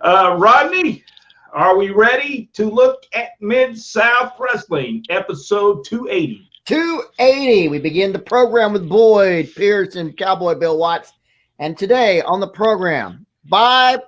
Rodney, are we ready to look at Mid-South Wrestling, episode 280? 280. We begin the program with Boyd Pierce and Cowboy Bill Watts. And today on the program, by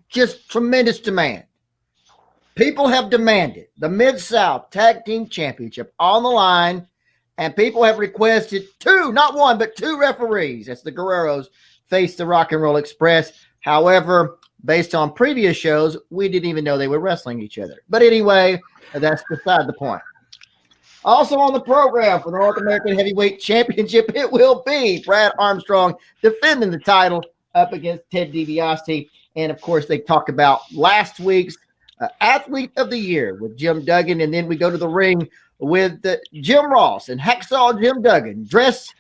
just tremendous demand, people have demanded the Mid-South Tag Team Championship on the line, and people have requested two, not one, but two referees as the Guerreros face the Rock and Roll Express. However, based on previous shows, we didn't even know they were wrestling each other. But anyway, that's beside the point. Also on the program for the North American Heavyweight Championship, it will be Brad Armstrong defending the title up against Ted DiBiase. And, of course, they talk about last week's Athlete of the Year with Jim Duggan. And then we go to the ring with Jim Ross and Hacksaw Jim Duggan dressed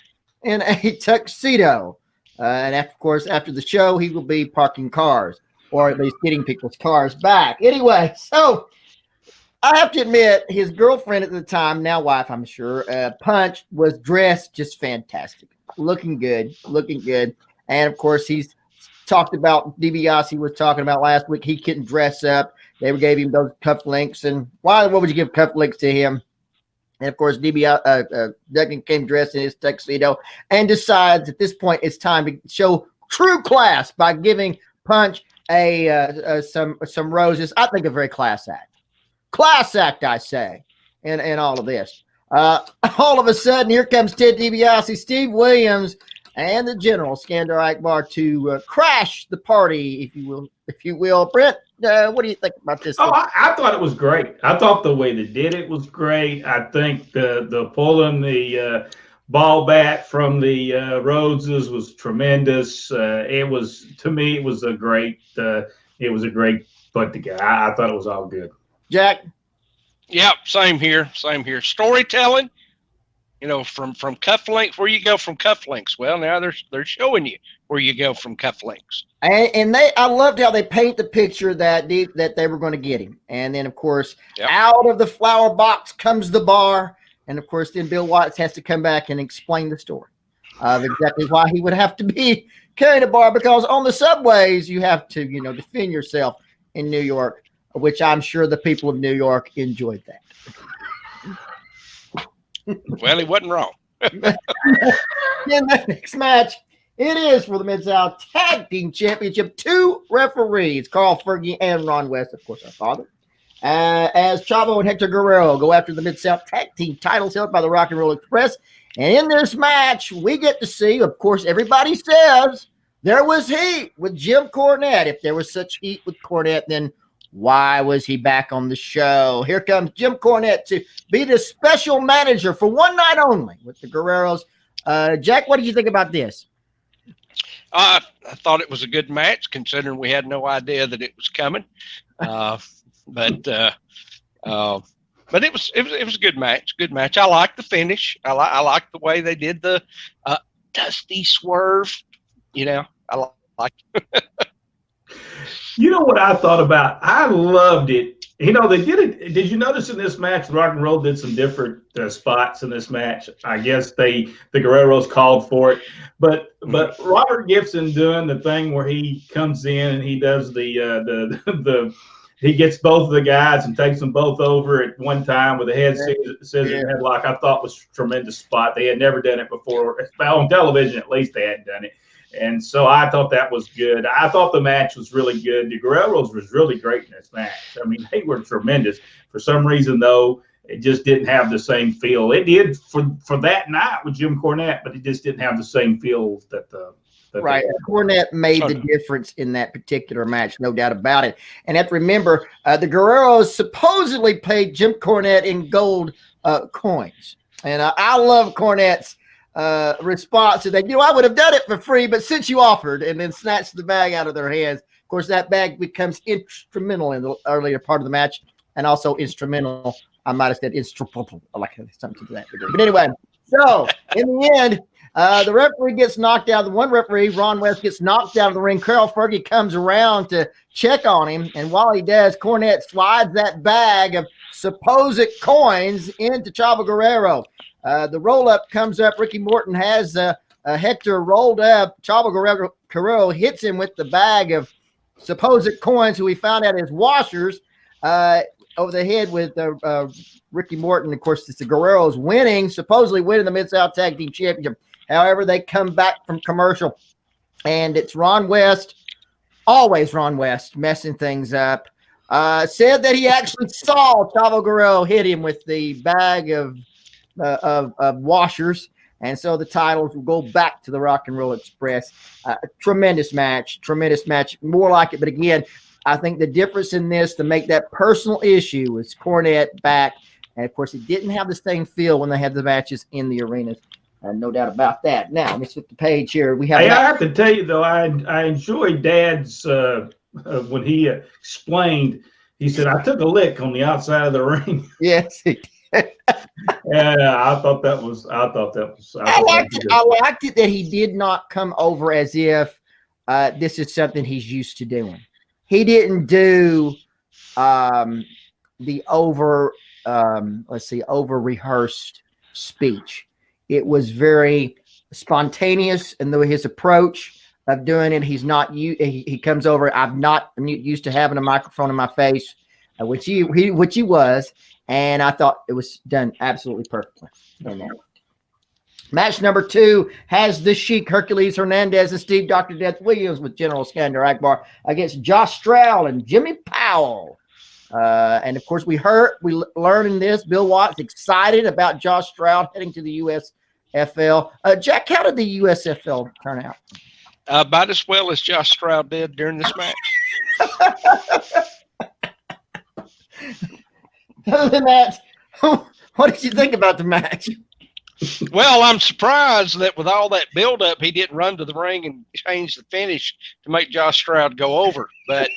in a tuxedo. And, of course, after the show, he will be parking cars, or at least getting people's cars back. Anyway, so I have to admit, his girlfriend at the time, now wife, I'm sure, Punch, was dressed just fantastic. Looking good. And, of course, he's talked about DiBiase was talking about last week. He couldn't dress up. They gave him those cufflinks. And what would you give cufflinks to him? And, of course, Duggan came dressed in his tuxedo and decides at this point it's time to show true class by giving Punch some roses. I think a very class act. Class act, I say, in all of this. All of a sudden, here comes Ted DiBiase, Steve Williams, and the General, Skandar Akbar, to crash the party, if you will. Brent, what do you think about this? I thought it was great. I thought the way they did it was great. I think the pulling the ball bat from the Rhodeses was tremendous. It was, to me, it was a great put together. I thought it was all good. Jack? Yep, same here. Storytelling, from cufflinks, where you go from cufflinks. Well, now they're showing you where you go from cufflinks. And I loved how they paint the picture that they were going to get him. And then, of course, out of the flower box comes the bar. And, of course, then Bill Watts has to come back and explain the story of exactly why he would have to be carrying a bar, because on the subways you have to, defend yourself in New York, which I'm sure the people of New York enjoyed that. Well, he wasn't wrong. In the next match, it is for the Mid-South Tag Team Championship. Two referees, Carl Fergie and Ron West, of course, our father, as Chavo and Hector Guerrero go after the Mid-South Tag Team titles held by the Rock and Roll Express. And in this match, we get to see, of course, everybody says there was heat with Jim Cornette. If there was such heat with Cornette, then why was he back on the show? Here comes Jim Cornette to be the special manager for one night only with the Guerreros. Jack, what did you think about this? I thought it was a good match, considering we had no idea that it was coming. But it was a good match. Good match. I liked the finish. I liked the way they did the Dusty Swerve. I like. You know what I thought about? I loved it. They did it. Did you notice in this match, Rock and Roll did some different spots in this match? I guess the Guerreros called for it, but Robert Gibson doing the thing where he comes in and he does he gets both of the guys and takes them both over at one time with a scissors headlock. I thought was a tremendous spot. They had never done it before on television. At least they hadn't done it. And so I thought that was good. I thought the match was really good. The Guerreros was really great in this match. I mean, they were tremendous. For some reason, though, it just didn't have the same feel. It did for that night with Jim Cornette, but it just didn't have the same feel that right. Cornette made the difference in that particular match, no doubt about it. And have to remember, the Guerreros supposedly paid Jim Cornette in gold coins. And I love Cornette's response to that. I would have done it for free, but since you offered, and then snatched the bag out of their hands. Of course, that bag becomes instrumental in the earlier part of the match, and also instrumental. I might have said instrumental, like something to that degree. But anyway, so in the end, the referee gets knocked out. The one referee, Ron West, gets knocked out of the ring. Carl Fergie comes around to check on him, and while he does, Cornette slides that bag of supposed coins into Chavo Guerrero. The roll-up comes up. Ricky Morton has Hector rolled up. Chavo Guerrero hits him with the bag of supposed coins, who we found out is washers, over the head with Ricky Morton. Of course, it's the Guerreros supposedly winning the Mid-South Tag Team Championship. However, they come back from commercial, and it's Ron West, always Ron West, messing things up. Said that he actually saw Chavo Guerrero hit him with the bag of washers, and so the titles will go back to the Rock and Roll Express. Tremendous match, more like it. But again, I think the difference in this, to make that personal issue, was Cornette back, and of course, it didn't have the same feel when they had the matches in the arenas. No doubt about that. Now, let me flip the page here. We have. Hey, I have to tell you though, I enjoyed Dad's when he explained. He said, "I took a lick on the outside of the ring." Yes, he did. Yeah, I thought that was. I liked it that he did not come over as if this is something he's used to doing. He didn't do the over rehearsed speech. It was very spontaneous, and though his approach of doing it, he's not. He comes over. I'm used to having a microphone in my face, which he was, and I thought it was done absolutely perfectly. Match number 2 has the Sheik, Hercules Hernandez, and Steve Dr. Death Williams with General Skander Akbar against Josh Stroud and Jimmy Powell. And of course, we learned in this, Bill Watts excited about Josh Stroud heading to the USFL. Jack, how did the USFL turn out? About as well as Josh Stroud did during this match. Other than that, what did you think about the match? Well, I'm surprised that with all that buildup, he didn't run to the ring and change the finish to make Josh Stroud go over. But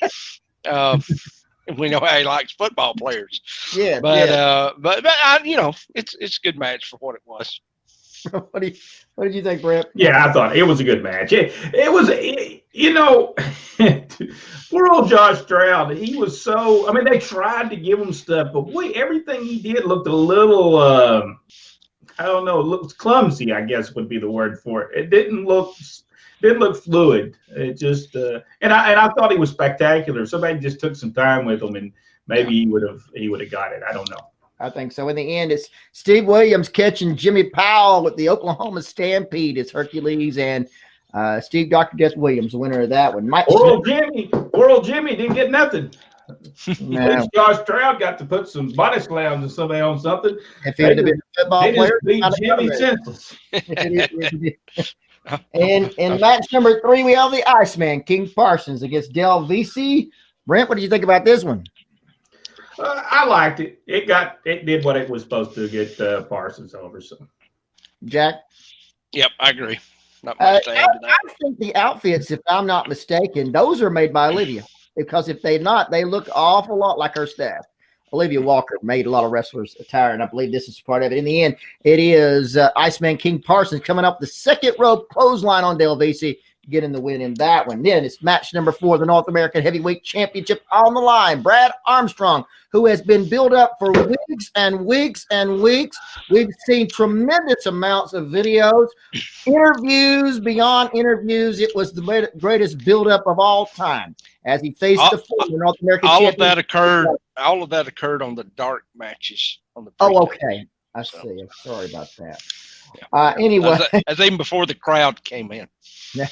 we know how he likes football players. Yeah, but yeah. But it's a good match for what it was. What did you think, Brett? Yeah, I thought it was a good match. It was, poor old Josh Stroud. He was so. I mean, they tried to give him stuff, but boy, everything he did looked a little. I don't know. It looked clumsy, I guess would be the word for it. It didn't look fluid. It just and I thought he was spectacular. Somebody just took some time with him, and maybe he would have got it. I don't know. I think so. In the end, it's Steve Williams catching Jimmy Powell with the Oklahoma Stampede. It's Hercules and Steve Dr. Death Williams, the winner of that one. Poor old Jimmy didn't get nothing. No. Josh Stroud got to put some body slams and somebody on something. If he had been a football player, beat Jimmy senseless. And in match number 3, we have the Iceman, King Parsons, against Del VC. Brent, what did you think about this one? I liked it. It did what it was supposed to, get Parsons over. So, Jack. Yep, I agree. Not much to add to that. I think the outfits, if I'm not mistaken, those are made by Olivia, because if they're not, they look an awful lot like her staff. Olivia Walker made a lot of wrestlers attire, and I believe this is part of it. In the end, it is Iceman King Parsons coming up the second rope clothesline on Del VC, getting the win in that one. Then it's match number 4, the North American Heavyweight Championship on the line. Brad Armstrong, who has been built up for weeks and weeks and weeks. We've seen tremendous amounts of videos, interviews beyond interviews. It was the greatest buildup of all time as he faced the former North American champion. All of that occurred on the dark matches. On the okay. I see. Sorry about that. Yeah. Anyway, as even before the crowd came in. Ted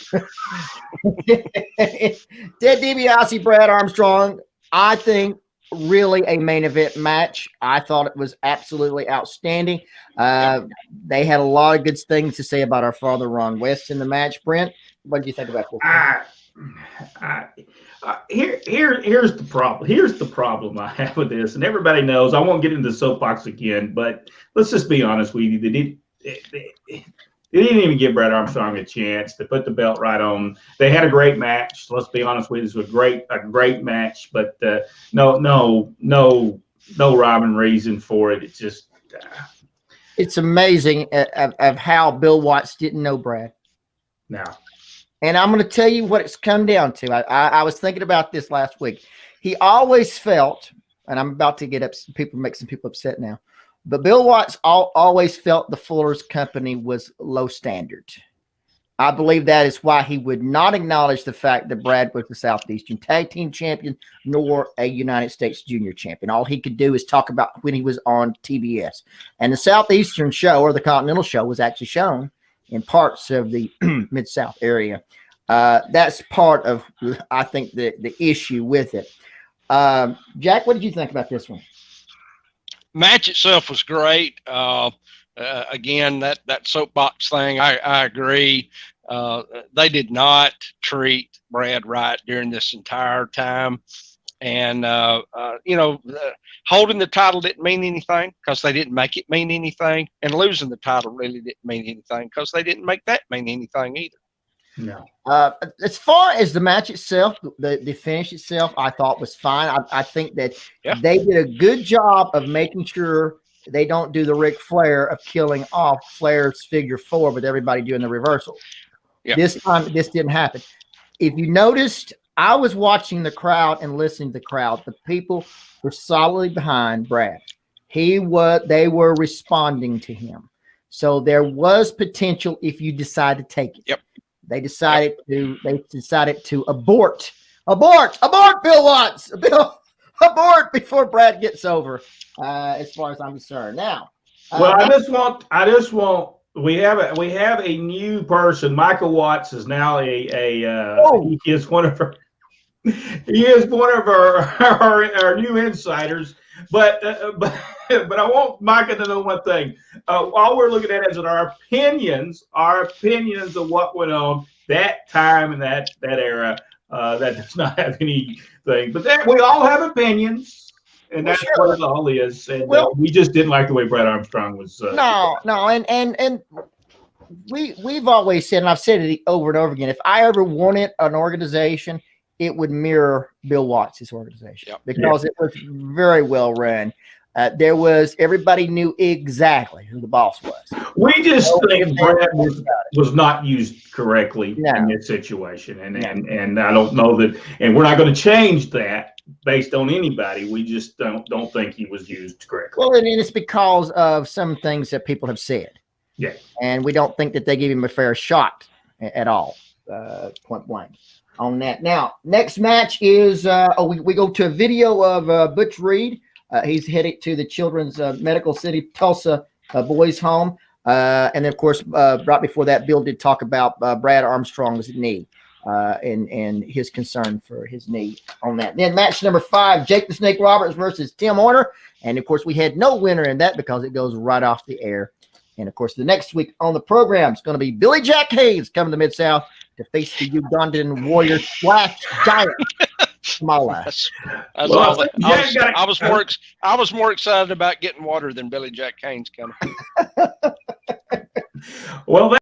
DiBiase, Brad Armstrong, I think really a main event match. I thought it was absolutely outstanding. They had a lot of good things to say about our father Ron West in the match. Brent, what did you think about this? Here's the problem. Here's the problem I have with this, and everybody knows. I won't get into the soapbox again, but let's just be honest with you. They didn't even give Brad Armstrong a chance to put the belt right on. They had a great match. Let's be honest with you. It was a great match, but no rhyme and reason for it. It's just it's amazing of how Bill Watts didn't know Brad. No. And I'm going to tell you what it's come down to. I was thinking about this last week. He always felt, and I'm about to get make some people upset now, but Bill Watts always felt the Fuller's company was low standard. I believe that is why he would not acknowledge the fact that Brad was the Southeastern Tag Team Champion nor a United States Junior Champion. All he could do is talk about when he was on TBS. And the Southeastern show, or the Continental show, was actually shown in parts of the Mid-South area. That's part of, I think, the issue with it. Jack, what did you think about this one? Match itself was great. Again, that soapbox thing, I agree. They did not treat Brad right during this entire time. And, holding the title didn't mean anything because they didn't make it mean anything. And losing the title really didn't mean anything because they didn't make that mean anything either. No. As far as the match itself, the finish itself, I thought was fine. I think that they did a good job of making sure they don't do the Ric Flair of killing off Flair's figure 4 with everybody doing the reversal. Yeah. This time, this didn't happen. If you noticed, I was watching the crowd and listening to the crowd. The people were solidly behind Brad. They were responding to him. So there was potential if you decide to take it. Yep. They decided to abort Bill Watts. Abort before Brad gets over, as far as I'm concerned. Now, well, I just want. We have a new person. Michael Watts is now he is one of our new insiders. But I want Micah to know one thing. All we're looking at is our opinions of what went on that time and that era. That does not have anything. But we all have opinions, and that's what it all is. And we just didn't like the way Brad Armstrong was. And we've always said, and I've said it over and over again, if I ever wanted an organization, it would mirror Bill Watts' organization because it was very well run. Everybody knew exactly who the boss was. We just think Brad was not used correctly in this situation, and I don't know that, and we're not going to change that based on anybody. We just don't think he was used correctly. Well, and it's because of some things that people have said. Yeah, and we don't think that they gave him a fair shot at all, point blank. On that. Now, next match is we go to a video of Butch Reed. He's headed to the Children's Medical City Tulsa Boys Home. And then, of course, right before that, Bill did talk about Brad Armstrong's knee and his concern for his knee on that. Then match number 5, Jake the Snake Roberts versus Tim Horner. And, of course, we had no winner in that because it goes right off the air. And, of course, the next week on the program is going to be Billy Jack Hayes coming to Mid-South to face the Ugandan warrior Splash Giant. Small ass. I was more excited about getting water than Billy Jack Haynes coming. Well,